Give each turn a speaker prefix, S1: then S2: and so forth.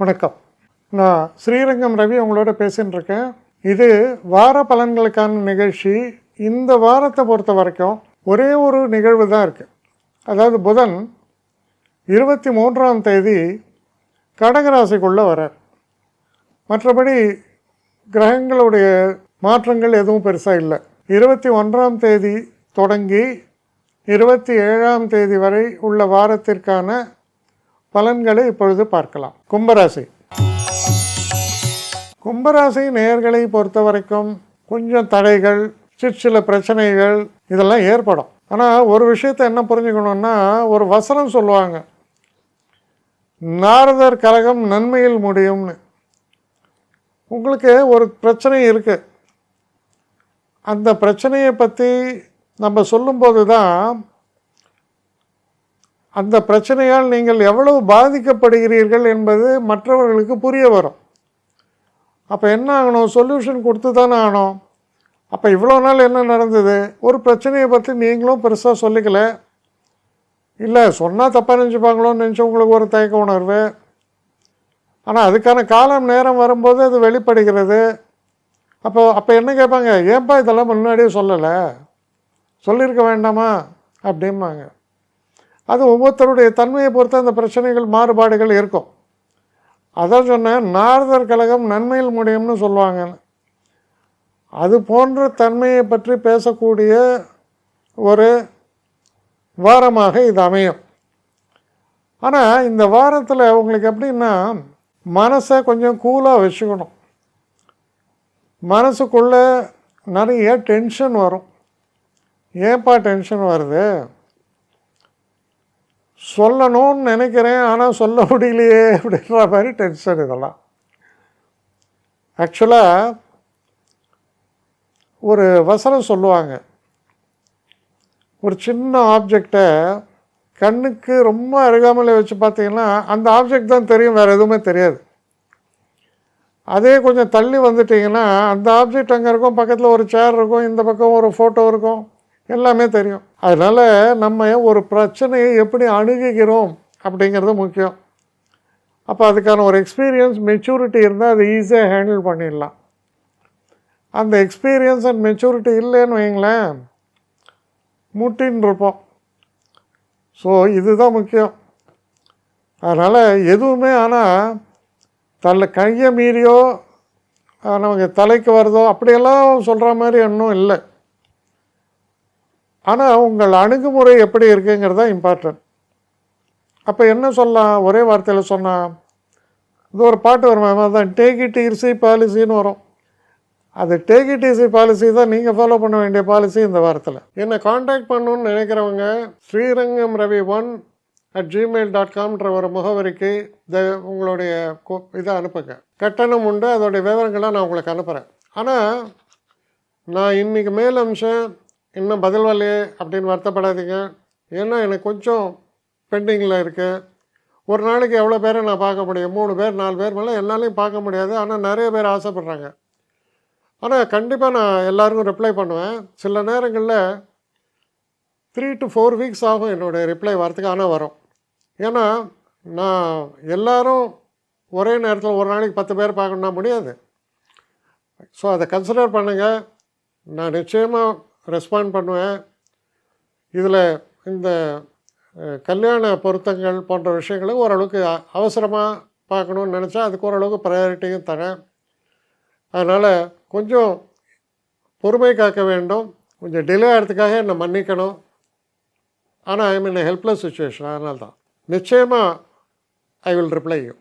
S1: வணக்கம். நான் ஸ்ரீரங்கம் ரவி உங்களோட பேசின்னு இருக்கேன். இது வார பலன்களுக்கான நிகழ்ச்சி. இந்த வாரத்தை பொறுத்த வரைக்கும் ஒரே ஒரு நிகழ்வு தான் இருக்குது. அதாவது புதன் 23ஆம் தேதி கடகராசிக்குள்ளே வரார். மற்றபடி கிரகங்களுடைய மாற்றங்கள் எதுவும் பெருசாக இல்லை. 21ஆம் தேதி தொடங்கி 27ஆம் தேதி வரை உள்ள வாரத்திற்கான பலன்களை இப்பொழுது பார்க்கலாம். கும்பராசி நேயர்களை பொறுத்த வரைக்கும் கொஞ்சம் தடைகள், சிற்சில பிரச்சனைகள் இதெல்லாம் ஏற்படும். ஆனால் ஒரு விஷயத்தை என்ன புரிஞ்சுக்கணுன்னா, ஒரு வசனம் சொல்லுவாங்க, நாரதர் கலகம் நன்மையில் முடியும்னு. உங்களுக்கு ஒரு பிரச்சனை இருக்குது, அந்த பிரச்சனையை பற்றி நம்ம சொல்லும்போது தான் அந்த பிரச்சனையால் நீங்கள் எவ்வளவு பாதிக்கப்படுகிறீர்கள் என்பது மற்றவர்களுக்கு புரிய வரும். அப்போ என்ன ஆகணும், சொல்யூஷன் கொடுத்து தானே ஆகணும். அப்போ இவ்வளோ நாள் என்ன நடந்தது, ஒரு பிரச்சனையை பற்றி நீங்களும் பெருசாக சொல்லிக்கல, இல்லை சொன்னால் தப்பாக நினச்சிப்பாங்களோன்னு நினச்சி உங்களுக்கு ஒரு தயக்க உணர்வு. ஆனால் அதுக்கான காலம் நேரம் வரும்போது அது வெளிப்படுகிறது. அப்போ என்ன கேட்பாங்க, ஏன்பா இதெல்லாம் முன்னாடியே சொல்லலை, சொல்லியிருக்க வேண்டாமா அப்படிம்பாங்க. அது ஒவ்வொருத்தருடைய தன்மையை பொறுத்து அந்த பிரச்சனைகள் மாறுபாடுகள் இருக்கும். அதான் சொன்னேன், நாரதர் கலகம் நன்மையில் முடியும்னு சொல்லுவாங்க. அது போன்ற தன்மையை பற்றி பேசக்கூடிய ஒரு வாரமாக இது அமையும். ஆனால் இந்த வாரத்தில் உங்களுக்கு எப்படின்னா, மனசை கொஞ்சம் கூலாக வச்சுக்கணும். மனசுக்குள்ளே நிறைய டென்ஷன் வரும். ஏன்பா டென்ஷன் வருது, சொல்லணும்னு நினைக்கிறேன் ஆனால் சொல்ல முடியலையே அப்படின்ற மாதிரி டென்ஷன். இதெல்லாம் ஆக்சுவலாக ஒரு வசனம் சொல்லுவாங்க, ஒரு சின்ன ஆப்ஜெக்டை கண்ணுக்கு ரொம்ப அருகாமையில் வச்சு பார்த்தீங்கன்னா அந்த ஆப்ஜெக்ட் தான் தெரியும், வேறு எதுவுமே தெரியாது. அதே கொஞ்சம் தள்ளி வந்துட்டிங்கன்னா அந்த ஆப்ஜெக்ட் அங்கே இருக்கும், பக்கத்தில் ஒரு சேர் இருக்கும், இந்த பக்கம் ஒரு ஃபோட்டோ இருக்கும், எல்லாமே தெரியும். அதனால் நம்ம ஒரு பிரச்சனையை எப்படி அணுகுகிறோம் அப்படிங்கிறது முக்கியம். அப்போ அதுக்கான ஒரு எக்ஸ்பீரியன்ஸ், மெச்சூரிட்டி இருந்தால் அது ஈஸியாக ஹேண்டில் பண்ணிடலாம். அந்த எக்ஸ்பீரியன்ஸ் அண்ட் மெச்சூரிட்டி இல்லைன்னு வைங்களேன், முட்டின்னு இருப்போம். ஸோ இதுதான் முக்கியம். அதனால் எதுவுமே ஆனால் கையை மீறியோ நமக்கு தலைக்கு வருதோ அப்படியெல்லாம் சொல்கிற மாதிரி ஒன்றும் இல்லை. ஆனால் உங்கள் அணுகுமுறை எப்படி இருக்குங்கிறது தான் இம்பார்ட்டன்ட். அப்போ என்ன சொல்லலாம், ஒரே வார்த்தையில் சொன்னால், இது ஒரு பாட்டு வரும், மாதிரி தான் டேக் இட் ஈஸி பாலிசின்னு வரும். அது டேக் இட் ஈஸி பாலிசி தான் நீங்கள் ஃபாலோ பண்ண வேண்டிய பாலிசி இந்த வாரத்தில். என்னை காண்டாக்ட் பண்ணணுன்னு நினைக்கிறவங்க ஸ்ரீரங்கம் ரவி 1@gmail.com ஒரு முகவரிக்கு உங்களுடைய இதை அனுப்புங்க. கட்டணம் உண்டு, அதோடைய விவரங்களை நான் உங்களுக்கு அனுப்புகிறேன். ஆனால் நான் இன்றைக்கி மேல் அம்சம் இன்னும் பதில் வரலையே அப்படின்னு வருத்தப்படாதீங்க. ஏன்னா எனக்கு கொஞ்சம் பெண்டிங்கில் இருக்குது. ஒரு நாளைக்கு எவ்வளோ பேரை நான் பார்க்க முடியும், 3 பேர் 4 பேர் மேலே என்னாலையும் பார்க்க முடியாது. ஆனால் நிறைய பேர் ஆசைப்பட்றாங்க. ஆனால் கண்டிப்பாக நான் எல்லாருக்கும் ரிப்ளை பண்ணுவேன். சில நேரங்களில் 3 to 4 வீக்ஸ் ஆகும் என்னுடைய ரிப்ளை வரத்துக்கு. ஆனால் வரும். ஏன்னா நான் எல்லோரும் ஒரே நேரத்தில் ஒரு நாளைக்கு 10 பேர் பார்க்கணுன்னா முடியாது. ஸோ அதை கன்சிடர் பண்ணுங்கள். நான் நிச்சயமாக ரெஸ்பாண்ட் பண்ணுவேன். இதில் இந்த கல்யாண பொருத்தங்கள் போன்ற விஷயங்களை ஓரளவுக்கு அவசரமாக பார்க்கணுன்னு நினச்சா அதுக்கு ஓரளவுக்கு ப்ரையாரிட்டியும் தரேன். அதனால் கொஞ்சம் பொறுமை காக்க வேண்டும். கொஞ்சம் டிலே ஆகிறதுக்காக என்னை மன்னிக்கணும். ஆனால் ஐ மீன் ஹெல்ப்லெஸ் சுச்சுவேஷன். அதனால தான் நிச்சயமாக ஐ வில் ரிப்ளை யூ.